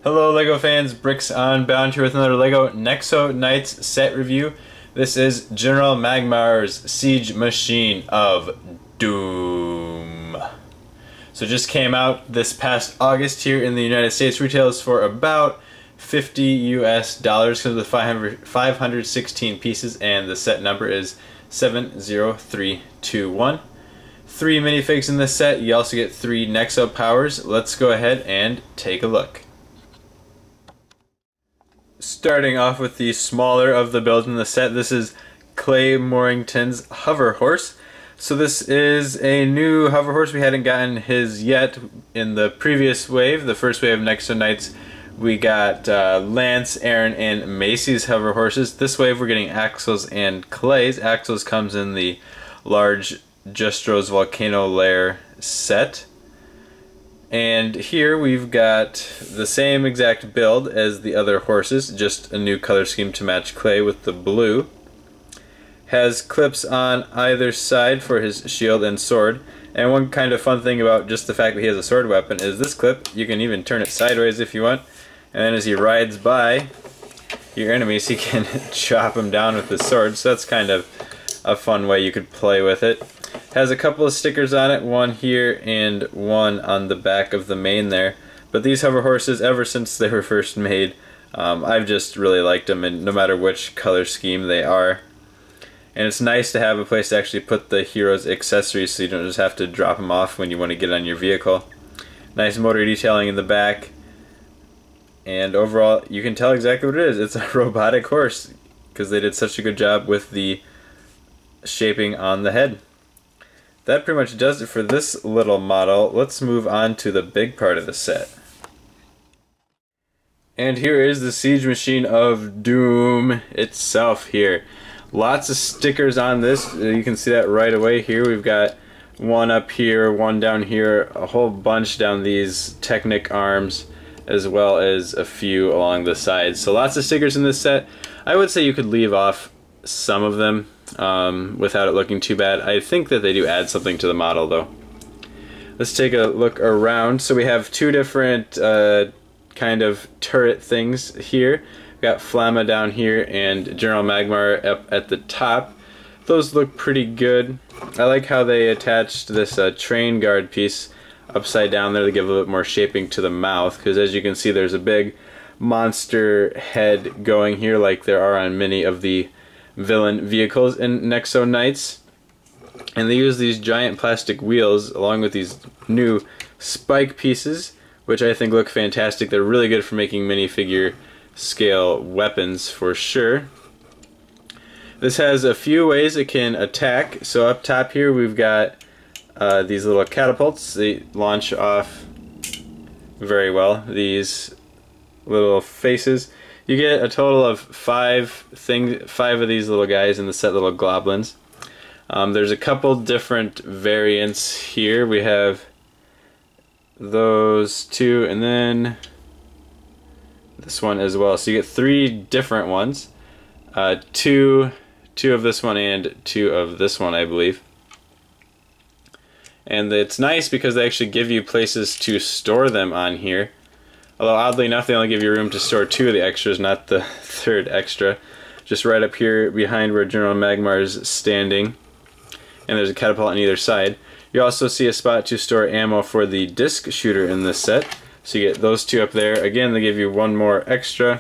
Hello LEGO fans, Bricks Unbound here with another LEGO NEXO Knights set review. This is General Magmar's Siege Machine of Doom. So just came out this past August here in the United States. Retails for about $50 US, comes with 516 pieces, and the set number is 70321. 3 minifigs in this set. You also get 3 Nexo Powers. Let's go ahead and take a look. Starting off with the smaller of the builds in the set, this is Clay Morrington's Hover Horse. So this is a new hover horse. We hadn't gotten his yet in the previous wave, the first wave of NEXO Knights. We got Lance, Aaron, and Macy's hover horses. This wave we're getting Axel's and Clay's. Axel's comes in the large Justro's Volcano Lair set. And here we've got the same exact build as the other horses, just a new color scheme to match Clay with the blue. Has clips on either side for his shield and sword. And one kind of fun thing about just the fact that he has a sword weapon is this clip, you can even turn it sideways if you want. And then as he rides by your enemies, he can chop them down with his sword. So that's kind of a fun way you could play with it. Has a couple of stickers on it, one here and one on the back of the mane there. But these hover horses, ever since they were first made, I've just really liked them, and no matter which color scheme they are. And it's nice to have a place to actually put the hero's accessories so you don't just have to drop them off when you want to get on your vehicle. Nice motor detailing in the back. And overall, you can tell exactly what it is. It's a robotic horse because they did such a good job with the shaping on the head. That pretty much does it for this little model. Let's move on to the big part of the set. And here is the Siege Machine of Doom itself here. Lots of stickers on this. You can see that right away here. We've got one up here, one down here, a whole bunch down these Technic Arms, as well as a few along the sides. So lots of stickers in this set. I would say you could leave off some of them without it looking too bad. I think that they do add something to the model though. Let's take a look around. So we have two different kind of turret things here. We've got Flamma down here and General Magmar up at the top. Those look pretty good. I like how they attached this train guard piece upside down there to give a little bit more shaping to the mouth, because as you can see there's a big monster head going here like there are on many of the villain vehicles in NEXO Knights. And they use these giant plastic wheels along with these new spike pieces, which I think look fantastic. They're really good for making minifigure scale weapons for sure. This has a few ways it can attack. So up top here we've got these little catapults. They launch off very well. These little faces. You get a total of 5 of these little guys in the set, little goblins. There's a couple different variants here. We have those two, and then this one as well. So you get 3 different ones. Two of this one and 2 of this one, I believe. And it's nice because they actually give you places to store them on here. Although oddly enough, they only give you room to store 2 of the extras, not the 3rd extra. Just right up here behind where General Magmar is standing. And there's a catapult on either side. You also see a spot to store ammo for the disc shooter in this set. So you get those 2 up there. Again, they give you 1 more extra.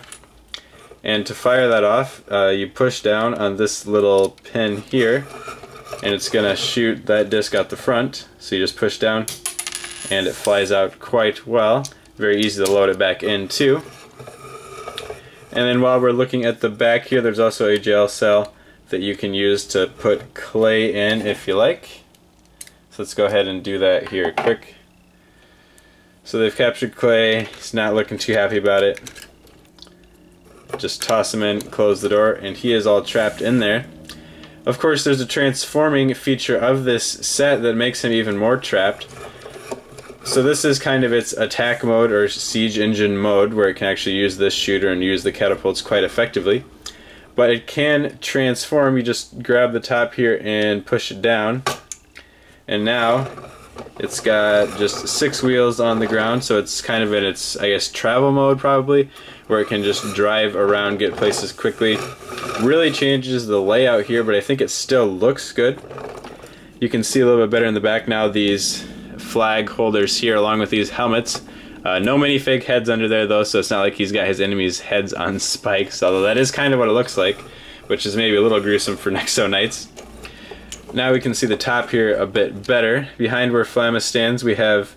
And to fire that off, you push down on this little pin here, and it's going to shoot that disc out the front. So you just push down, and it flies out quite well. Very easy to load it back in too. And then while we're looking at the back here, there's also a jail cell that you can use to put Clay in if you like. So let's go ahead and do that here quick. So they've captured Clay. He's not looking too happy about it. Just toss him in, close the door, and he is all trapped in there. Of course, there's a transforming feature of this set that makes him even more trapped. So this is kind of its attack mode or siege engine mode, where it can actually use this shooter and use the catapults quite effectively. But it can transform. You just grab the top here and push it down, and now It's got just 6 wheels on the ground, so it's kind of in its, I guess, travel mode probably, where it can just drive around, get places quickly. Really changes the layout here, but I think it still looks good. You can see a little bit better in the back now these flag holders here along with these helmets. No minifig heads under there though, so it's not like he's got his enemies' heads on spikes, although that is kind of what it looks like, which is maybe a little gruesome for NEXO Knights. Now we can see the top here a bit better. Behind where Flamma stands we have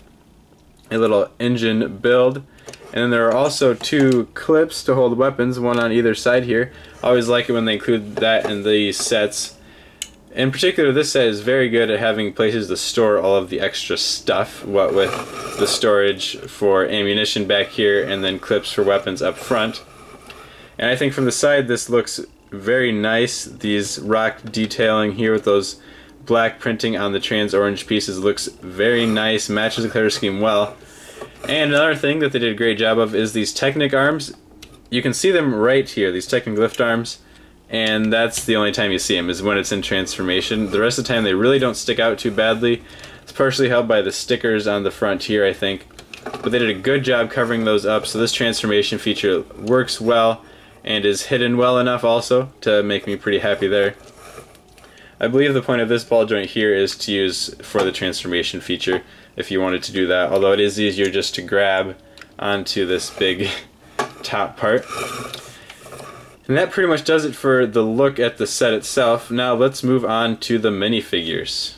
a little engine build, and then there are also 2 clips to hold weapons, one on either side here. I always like it when they include that in the sets. In particular, this set is very good at having places to store all of the extra stuff, what with the storage for ammunition back here and then clips for weapons up front. And I think from the side this looks very nice. These rock detailing here with those black printing on the trans orange pieces looks very nice, matches the color scheme well. And another thing that they did a great job of is these Technic Arms. You can see them right here, these Technic lift arms, and that's the only time you see them, is when it's in transformation. The rest of the time they really don't stick out too badly. It's partially helped by the stickers on the front here, I think. But they did a good job covering those up, so this transformation feature works well and is hidden well enough also to make me pretty happy there. I believe the point of this ball joint here is to use for the transformation feature if you wanted to do that, although it is easier just to grab onto this big top part. And that pretty much does it for the look at the set itself. Now let's move on to the minifigures.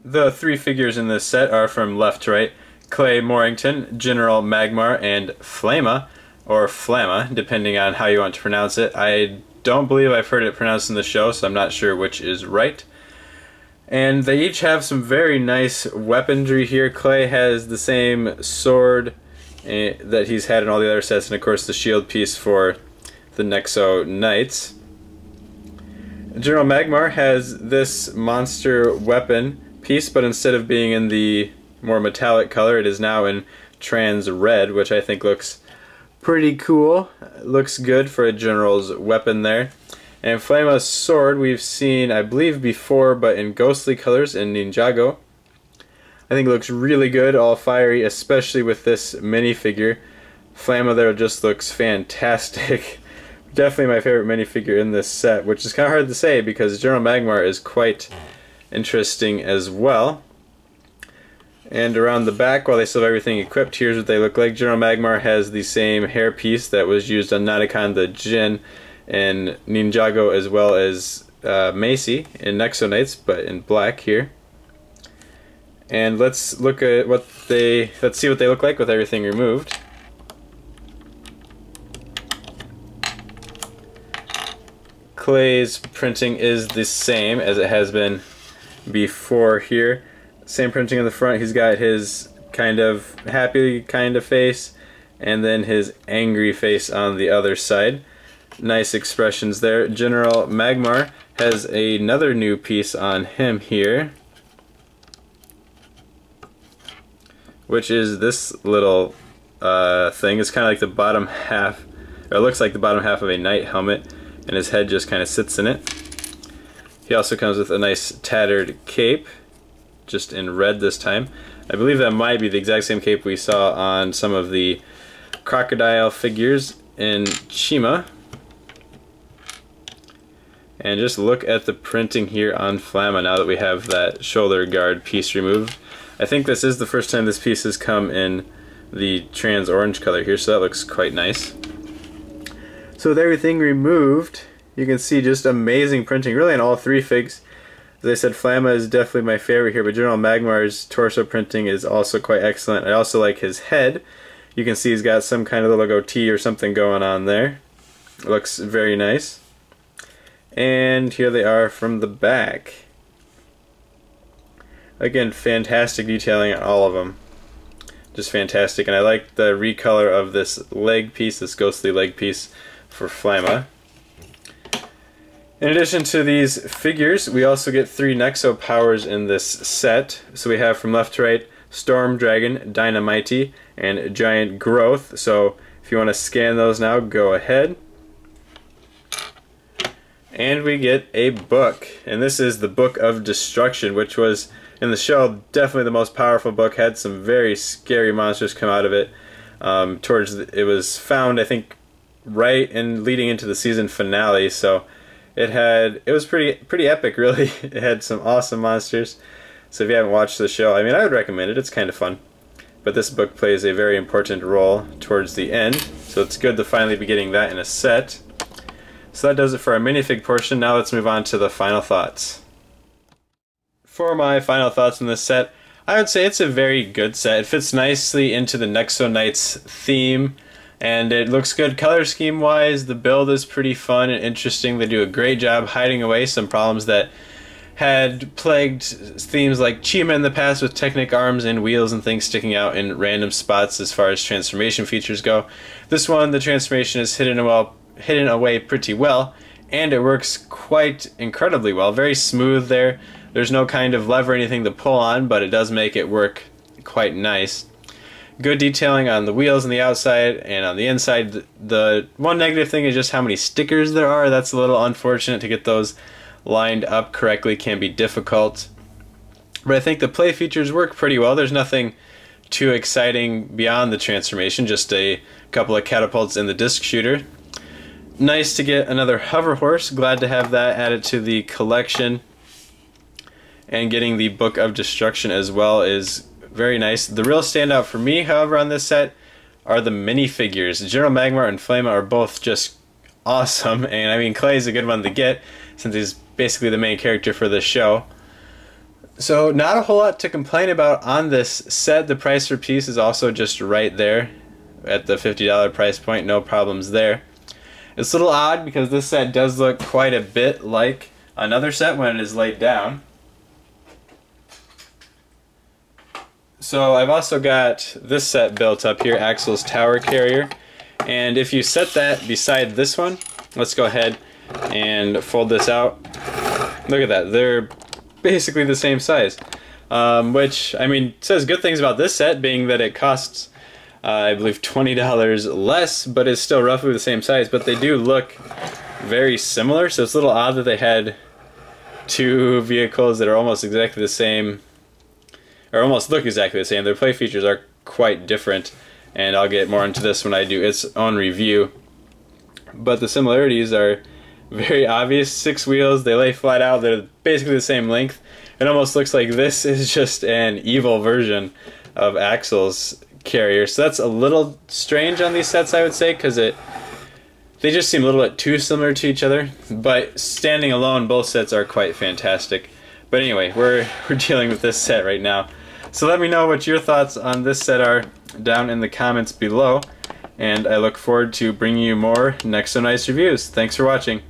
The 3 figures in this set are from left to right: Clay Morrington, General Magmar, and Flamma, or Flamma, depending on how you want to pronounce it. I don't believe I've heard it pronounced in the show, so I'm not sure which is right. And they each have some very nice weaponry here. Clay has the same sword that he's had in all the other sets, and of course the shield piece for the NEXO Knights. General Magmar has this monster weapon piece, but instead of being in the more metallic color, it is now in trans red, which I think looks pretty cool. It looks good for a general's weapon there. And Flamma's sword we've seen, I believe, before, but in ghostly colors in Ninjago. I think it looks really good, all fiery, especially with this minifigure. Flamma there just looks fantastic. Definitely my favorite minifigure in this set, which is kind of hard to say because General Magmar is quite interesting as well. And around the back, while they still have everything equipped, here's what they look like. General Magmar has the same hairpiece that was used on Nadekon the Jin in Ninjago, as well as Macy in NEXO Knights, but in black here. And let's look at let's see what they look like with everything removed. Clay's printing is the same as it has been before here. Same printing in the front. He's got his kind of happy kind of face and then his angry face on the other side. Nice expressions there. General Magmar has another new piece on him here, which is this little thing. It's kind of like the bottom half, or it looks like the bottom half of a knight helmet, and his head just kind of sits in it. He also comes with a nice tattered cape, just in red this time. I believe that might be the exact same cape we saw on some of the crocodile figures in Chima. And just look at the printing here on Flamma now that we have that shoulder guard piece removed. I think this is the first time this piece has come in the trans orange color here, so that looks quite nice. So with everything removed, you can see just amazing printing really on all 3 figs. As I said, Flamma is definitely my favorite here, but General Magmar's torso printing is also quite excellent. I also like his head. You can see he's got some kind of little goatee or something going on there. It looks very nice. And here they are from the back. Again, fantastic detailing on all of them. Just fantastic. And I like the recolor of this leg piece, this ghostly leg piece for Flamma. In addition to these figures, we also get 3 Nexo Powers in this set. So we have from left to right, Storm Dragon, Dynamite, and Giant Growth. So if you want to scan those now, go ahead. And we get a book, and this is the Book of Destruction, which was in the show definitely the most powerful book. Had some very scary monsters come out of it. It was found, I think, right in leading into the season finale, so it was pretty epic, really. It had some awesome monsters. So if you haven't watched the show, I mean, I would recommend it. It's kind of fun. But this book plays a very important role towards the end, so it's good to finally be getting that in a set. So that does it for our minifig portion. Now let's move on to the final thoughts. For my final thoughts on this set, I would say it's a very good set. It fits nicely into the NEXO Knights theme, and it looks good color scheme wise. The build is pretty fun and interesting. They do a great job hiding away some problems that had plagued themes like Chima in the past, with Technic Arms and wheels and things sticking out in random spots as far as transformation features go. This one, the transformation is hidden away pretty well, and it works quite incredibly well. Very smooth there. There's no kind of lever or anything to pull on, but it does make it work quite nice. Good detailing on the wheels on the outside, and on the inside. The one negative thing is just how many stickers there are. That's a little unfortunate. To get those lined up correctly can be difficult. But I think the play features work pretty well. There's nothing too exciting beyond the transformation, just a couple of catapults in the disc shooter. Nice to get another hover horse. Glad to have that added to the collection. And getting the Book of Destruction as well is very nice. The real standout for me, however, on this set are the minifigures. General Magmar and Flame are both just awesome, and I mean, Clay's a good one to get since he's basically the main character for this show. So not a whole lot to complain about on this set. The price per piece is also just right there at the $50 price point. No problems there. It's a little odd because this set does look quite a bit like another set when it is laid down. So I've also got this set built up here, Axel's Tower Carrier, and if you set that beside this one, let's go ahead and fold this out. Look at that, they're basically the same size, which, I mean, says good things about this set, being that it costs, I believe, $20 less, but is still roughly the same size. But they do look very similar, so it's a little odd that they had two vehicles that are almost exactly the same, or almost look exactly the same. Their play features are quite different, and I'll get more into this when I do its own review. But the similarities are very obvious. 6 wheels, they lay flat out, they're basically the same length. It almost looks like this is just an evil version of Axel's carrier. So that's a little strange on these sets, I would say, because they just seem a little bit too similar to each other. But standing alone, both sets are quite fantastic. But anyway, we're dealing with this set right now. So let me know what your thoughts on this set are down in the comments below. And I look forward to bringing you more NEXO Knights reviews. Thanks for watching.